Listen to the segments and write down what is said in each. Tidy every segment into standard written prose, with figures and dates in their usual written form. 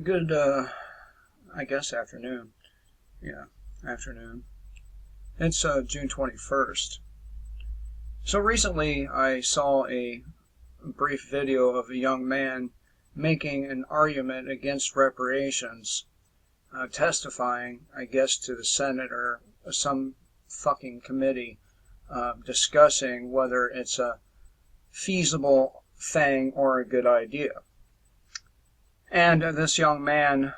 Good, I guess afternoon. Yeah, afternoon. It's June 21st. So recently I saw a brief video of a young man making an argument against reparations, testifying, I guess, to the Senate or some fucking committee, discussing whether it's a feasible thing or a good idea. And this young man,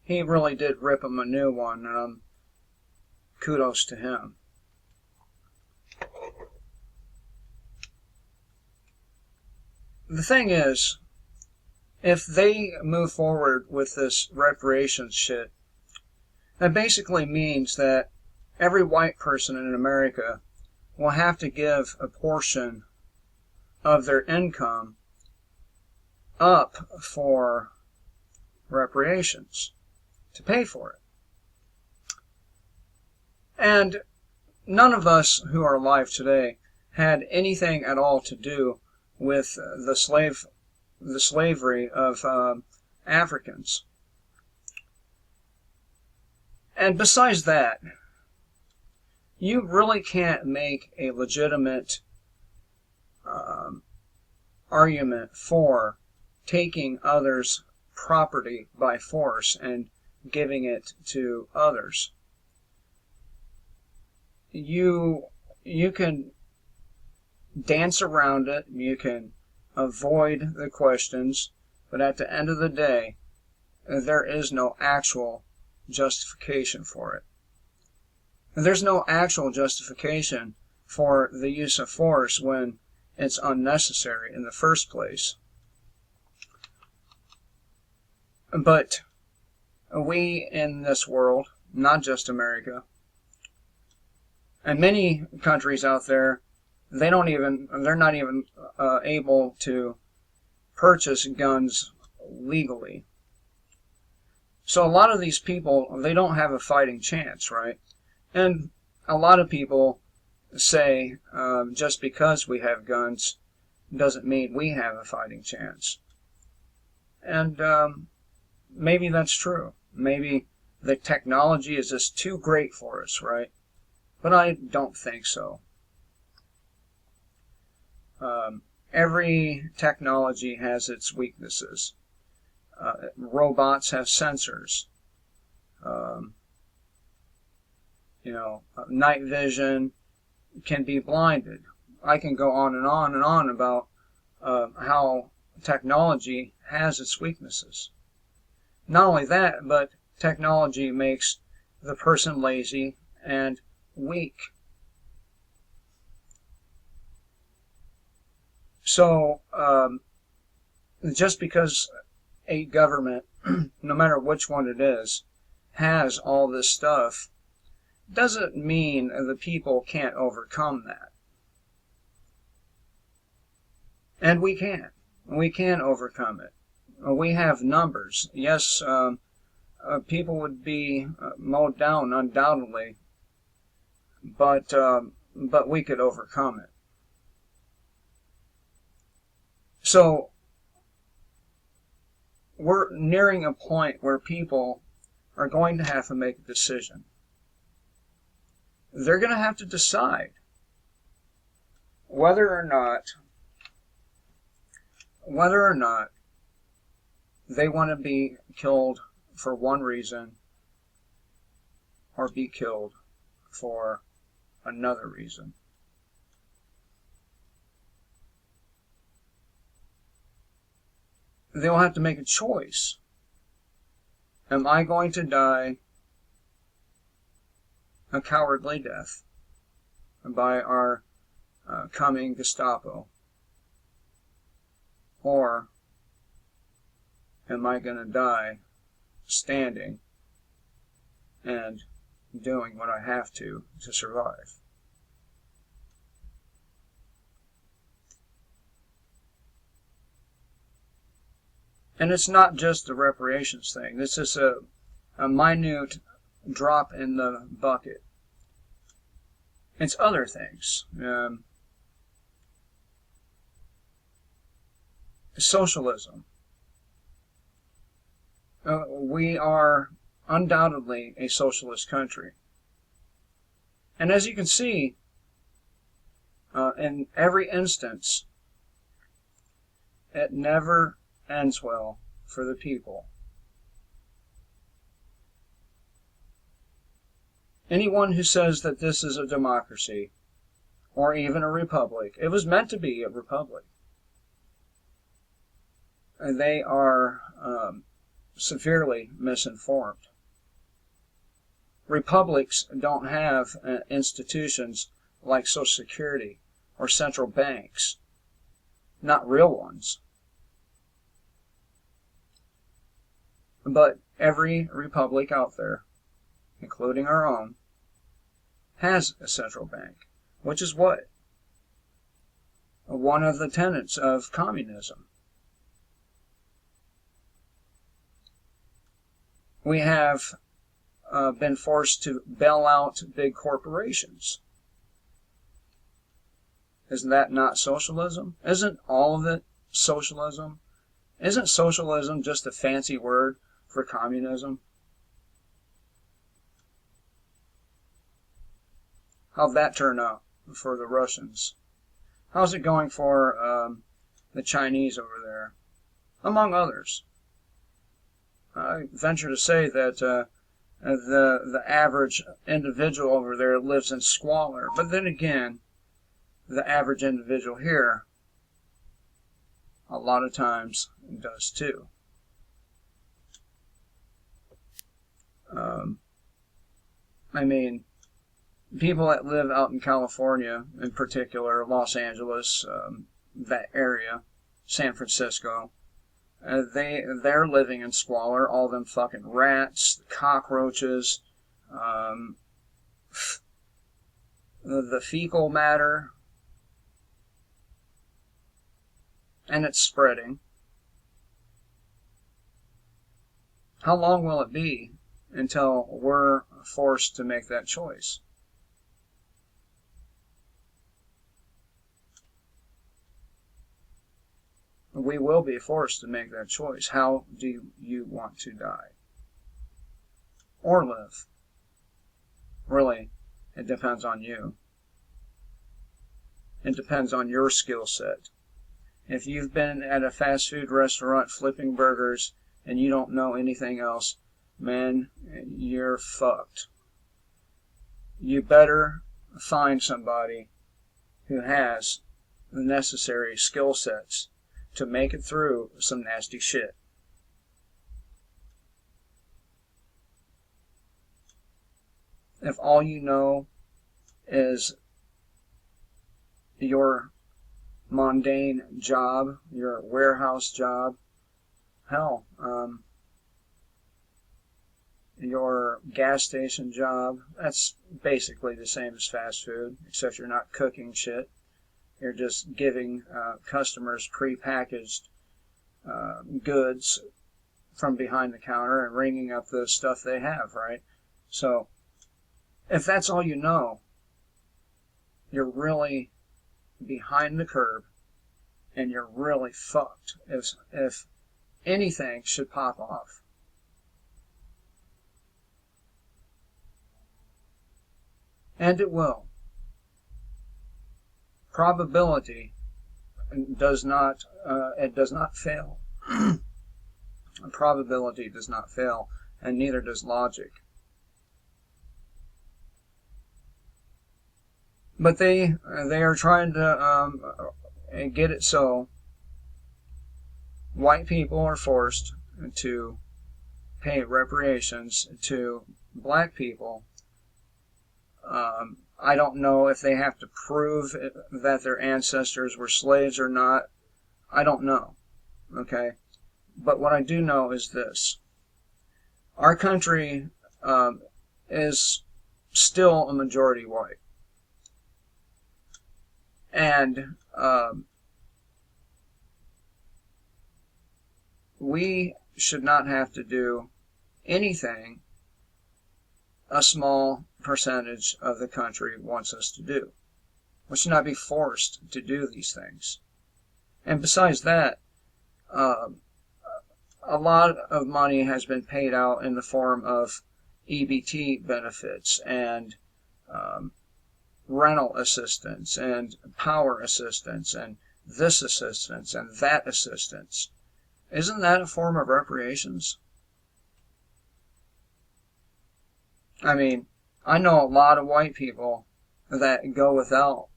he really did rip him a new one. Kudos to him. The thing is, if they move forward with this reparations shit, that basically means that every white person in America will have to give a portion of their income up for reparations to pay for it. And none of us who are alive today had anything at all to do with the slavery of Africans. And besides that, you really can't make a legitimate argument for taking others' property by force and giving it to others. You can dance around it, you can avoid the questions, but at the end of the day, there is no actual justification for it. There's no actual justification for the use of force when it's unnecessary in the first place. But we in this world, not just America, and many countries out there, they're not even able to purchase guns legally. So a lot of these people, they don't have a fighting chance, right? And a lot of people say just because we have guns doesn't mean we have a fighting chance. And maybe that's true. Maybe the technology is just too great for us, right? But I don't think so. Every technology has its weaknesses. Robots have sensors. Night vision can be blinded. I can go on and on and on about how technology has its weaknesses. Not only that, but technology makes the person lazy and weak. So, just because a government, no matter which one it is, has all this stuff, doesn't mean the people can't overcome that. And we can. We can overcome it. We have numbers. Yes, people would be mowed down, undoubtedly, but we could overcome it. So, we're nearing a point where people are going to have to make a decision. They're going to have to decide whether or not they want to be killed for one reason or be killed for another reason. They'll have to make a choice. Am I going to die a cowardly death by our coming Gestapo? Or am I going to die standing and doing what I have to survive? And it's not just the reparations thing. This is a minute drop in the bucket. It's other things. Socialism. we are undoubtedly a socialist country. And as you can see, in every instance, it never ends well for the people. Anyone who says that this is a democracy, or even a republic, it was meant to be a republic, they are severely misinformed. Republics don't have institutions like Social Security or central banks, not real ones. But every republic out there, including our own, has a central bank, which is what? One of the tenets of communism. We have been forced to bail out big corporations. Isn't that not socialism? Isn't all of it socialism? Isn't socialism just a fancy word for communism? How'd that turn out for the Russians? How's it going for the Chinese over there, among others? I venture to say that the average individual over there lives in squalor. But then again, the average individual here, a lot of times, does too. I mean, people that live out in California, in particular, Los Angeles, that area, San Francisco, they're living in squalor. All them fucking rats, cockroaches, the fecal matter, and it's spreading. How long will it be until we're forced to make that choice? We will be forced to make that choice. How do you want to die? Or live? Really, it depends on you. It depends on your skill set. If you've been at a fast food restaurant flipping burgers and you don't know anything else, man, you're fucked. You better find somebody who has the necessary skill sets to make it through some nasty shit. If all you know is your mundane job, your warehouse job, hell, your gas station job, that's basically the same as fast food, except you're not cooking shit. You're just giving customers prepackaged goods from behind the counter and ringing up the stuff they have, right? So, if that's all you know, you're really behind the curve and you're really fucked if anything should pop off. And it will. Probability does not fail. Probability does not fail, and neither does logic. But they are trying to get it so white people are forced to pay reparations to black people. I don't know if they have to prove that their ancestors were slaves or not. I don't know. Okay? But what I do know is this. Our country is still a majority white. And we should not have to do anything a small percentage of the country wants us to do. We should not be forced to do these things. And besides that, a a lot of money has been paid out in the form of EBT benefits and rental assistance and power assistance and this assistance and that assistance. Isn't that a form of reparations? I mean, I know a lot of white people that go without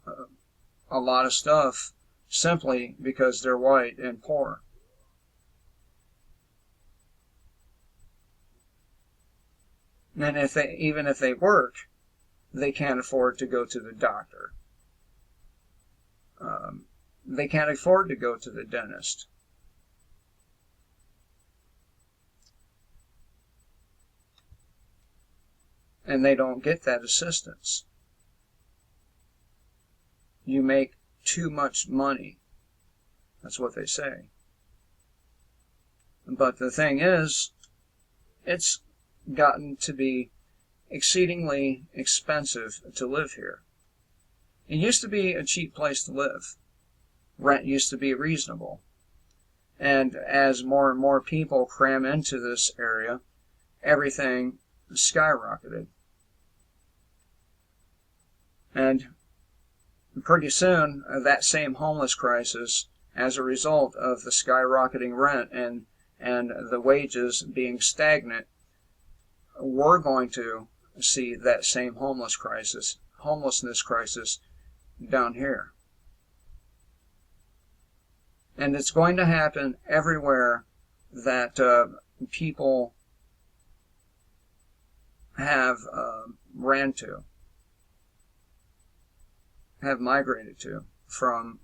a lot of stuff simply because they're white and poor. And even if they work, they can't afford to go to the doctor. They can't afford to go to the dentist. And they don't get that assistance. You make too much money. That's what they say. But the thing is, it's gotten to be exceedingly expensive to live here. It used to be a cheap place to live. Rent used to be reasonable. And as more and more people cram into this area, everything skyrocketed. And pretty soon, that same homeless crisis, as a result of the skyrocketing rent and the wages being stagnant, we're going to see that same homelessness crisis down here. And it's going to happen everywhere that people have ran to, have migrated to from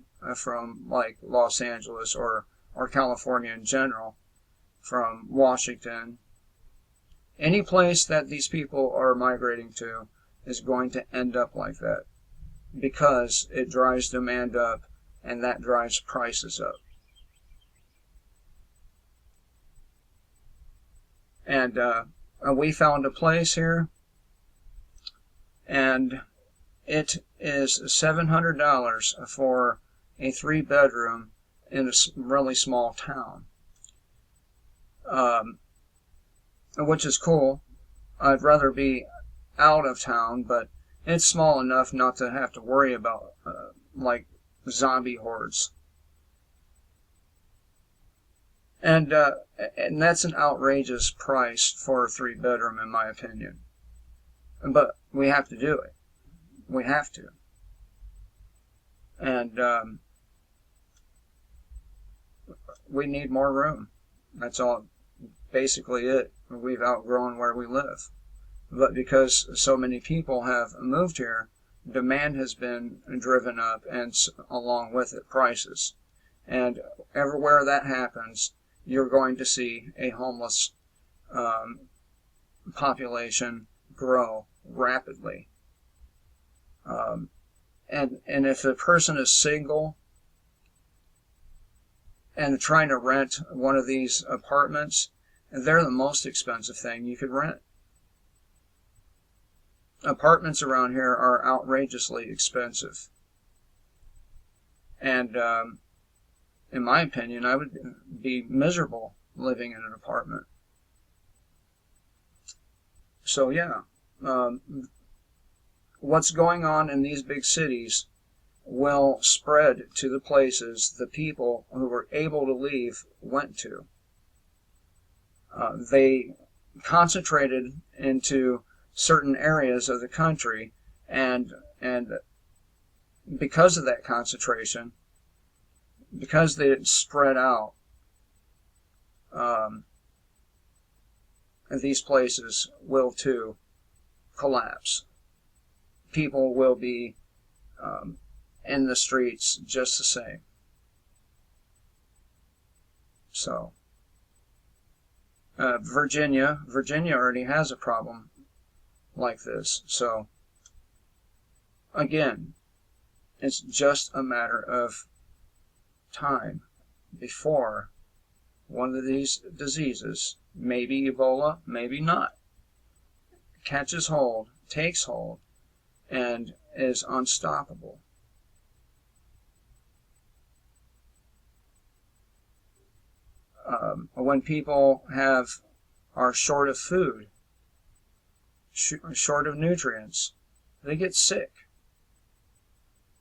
like Los Angeles or California in general, from Washington. Any place that these people are migrating to is going to end up like that because it drives demand up and that drives prices up. And we found a place here, and it is $700 for a 3-bedroom in a really small town, which is cool. I'd rather be out of town, but it's small enough not to have to worry about like zombie hordes. And that's an outrageous price for a 3-bedroom, in my opinion. But we have to do it. We have to. And we need more room. That's all. Basically it. We've outgrown where we live. But because so many people have moved here, demand has been driven up, and along with it, prices. And everywhere that happens, you're going to see a homeless population grow rapidly. And if a person is single and trying to rent one of these apartments, they're the most expensive thing you could rent. Apartments around here are outrageously expensive. And in my opinion, I would be miserable living in an apartment. So yeah, what's going on in these big cities will spread to the places the people who were able to leave went to. They concentrated into certain areas of the country, and because of that concentration, because they spread out, these places will too collapse. People will be in the streets just the same. So, Virginia already has a problem like this. So, again, it's just a matter of time before one of these diseases, maybe Ebola, maybe not, catches hold, takes hold, and is unstoppable. When people are short of food, short of nutrients, they get sick.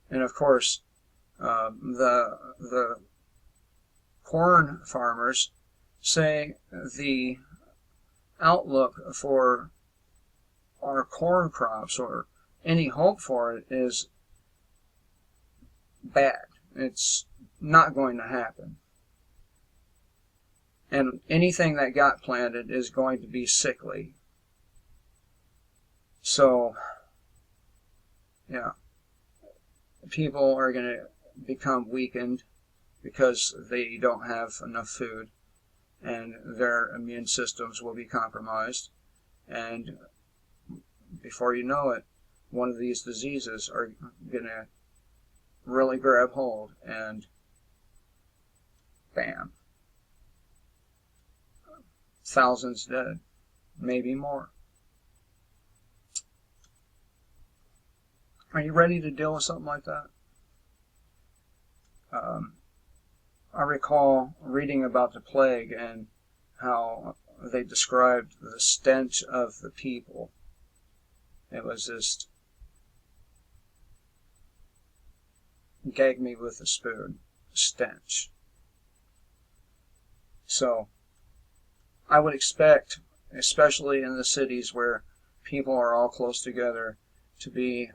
And of course, the corn farmers say the outlook for our corn crops, or any hope for it, is bad. It's not going to happen. And anything that got planted is going to be sickly. So, yeah, people are going to become weakened because they don't have enough food, and their immune systems will be compromised. And before you know it, one of these diseases are going to really grab hold, and bam, thousands dead, maybe more. Are you ready to deal with something like that? I recall reading about the plague and how they described the stench of the people. It was just gag me with a spoon, stench. So I would expect, especially in the cities where people are all close together, to be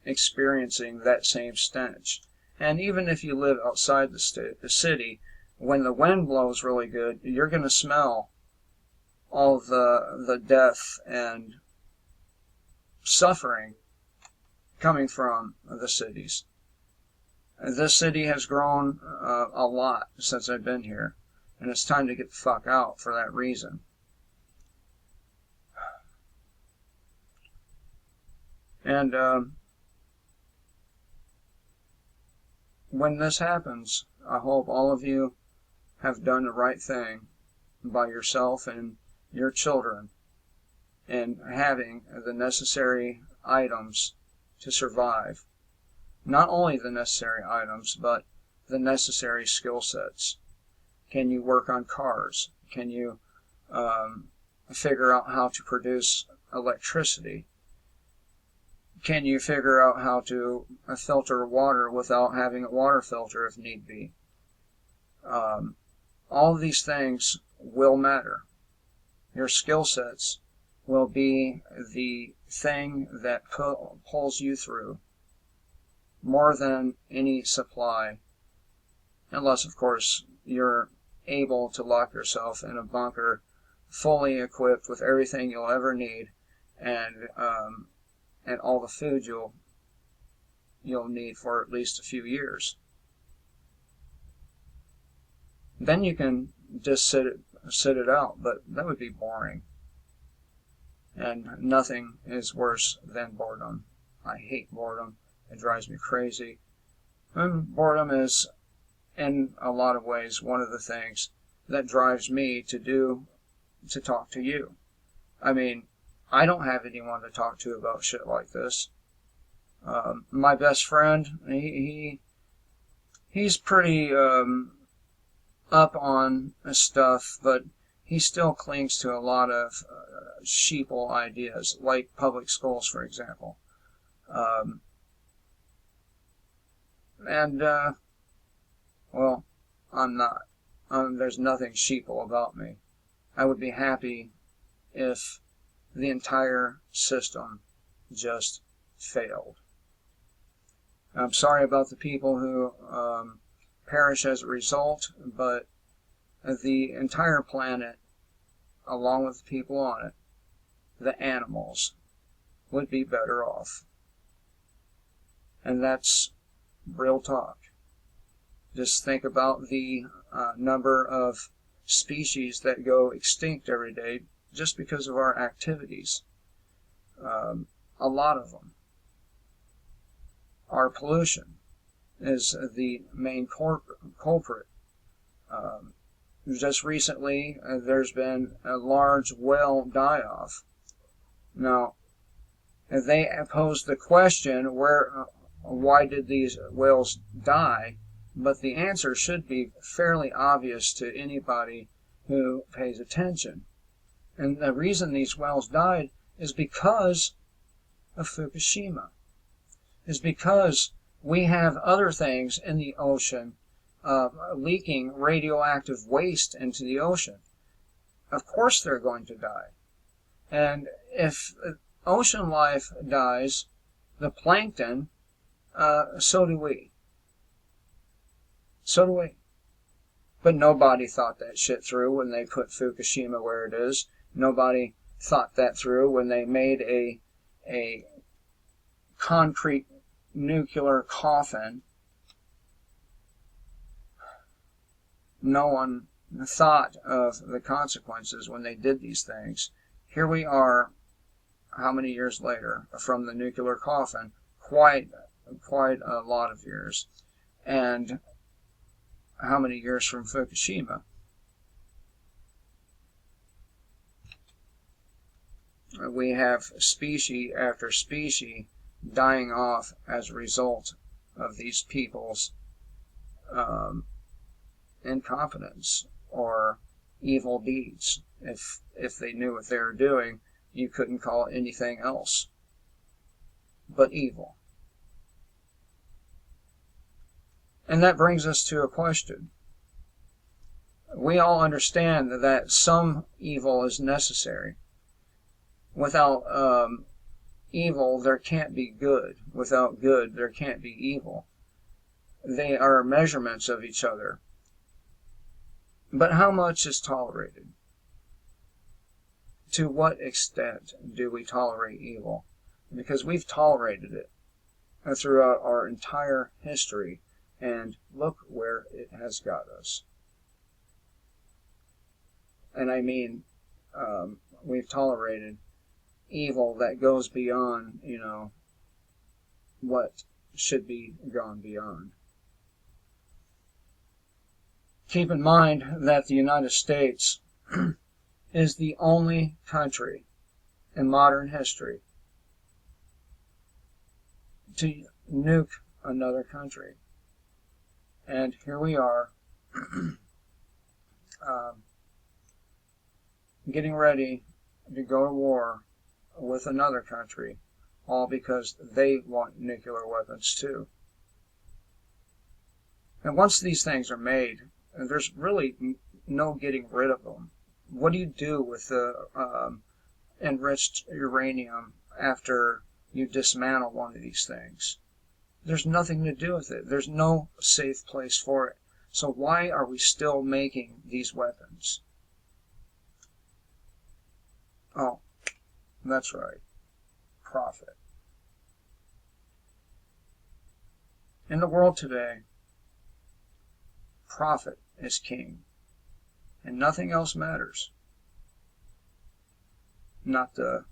experiencing that same stench. And even if you live outside the city, when the wind blows really good, you're going to smell all the death and suffering coming from the cities. This city has grown a lot since I've been here, and it's time to get the fuck out for that reason. And when this happens, I hope all of you have done the right thing by yourself and your children in having the necessary items to survive. Not only the necessary items, but the necessary skill sets. Can you work on cars? Can you figure out how to produce electricity? Can you figure out how to filter water without having a water filter if need be? All of these things will matter. Your skill sets will be the thing that pulls you through more than any supply, unless, of course, you're able to lock yourself in a bunker fully equipped with everything you'll ever need, and all the food you'll need for at least a few years. Then you can just sit it out, but that would be boring. And nothing is worse than boredom. I hate boredom. It drives me crazy. And boredom is, in a lot of ways, one of the things that drives me to talk to you. I mean, I don't have anyone to talk to about shit like this. My best friend, he's pretty up on stuff, but he still clings to a lot of sheeple ideas, like public schools, for example. Well, I'm not. There's nothing sheeple about me. I would be happy if the entire system just failed. I'm sorry about the people who perish as a result, but the entire planet, along with the people on it, the animals, would be better off. And that's real talk. Just think about the number of species that go extinct every day just because of our activities. A lot of them. Our pollution is the main culprit. Just recently, there's been a large whale die-off. Now, they posed the question, why did these whales die? but the answer should be fairly obvious to anybody who pays attention. And the reason these whales died is because of Fukushima, is because we have other things in the ocean leaking radioactive waste into the ocean. Of course they're going to die. And if ocean life dies, the plankton, so do we. So do we. But nobody thought that shit through when they put Fukushima where it is. Nobody thought that through when they made a concrete nuclear coffin. No one thought of the consequences when they did these things. Here we are, how many years later, from the nuclear coffin? Quite a lot of years. And how many years from Fukushima? We have species after species dying off as a result of these people's incompetence or evil deeds. If they knew what they were doing, you couldn't call it anything else but evil. And that brings us to a question. We all understand that some evil is necessary. Without evil, there can't be good. Without good, there can't be evil. They are measurements of each other. But how much is tolerated? To what extent do we tolerate evil? Because we've tolerated it throughout our entire history, and look where it has got us. And I mean, we've tolerated evil that goes beyond, what should be gone beyond. Keep in mind that the United States is the only country in modern history to nuke another country. And here we are, getting ready to go to war with another country, all because they want nuclear weapons too. And once these things are made, there's really no getting rid of them. What do you do with the enriched uranium after you dismantle one of these things? There's nothing to do with it. There's no safe place for it. So why are we still making these weapons? Oh, that's right. Profit. In the world today, profit is king, and nothing else matters. Not the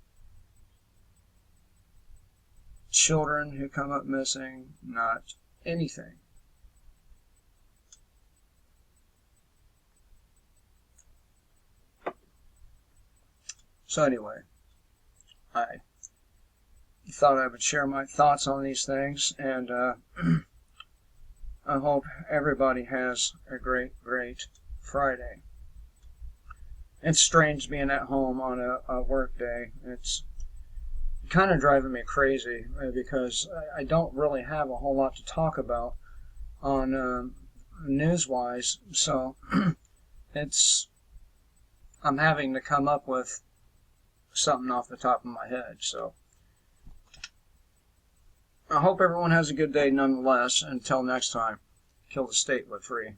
children who come up missing, not anything. So anyway, I thought I would share my thoughts on these things, and I hope everybody has a great Friday. It's strange being at home on a work day. It's kind of driving me crazy because I don't really have a whole lot to talk about on news-wise, so I'm having to come up with something off the top of my head. So I hope everyone has a good day nonetheless. Until next time, kill the state, but free.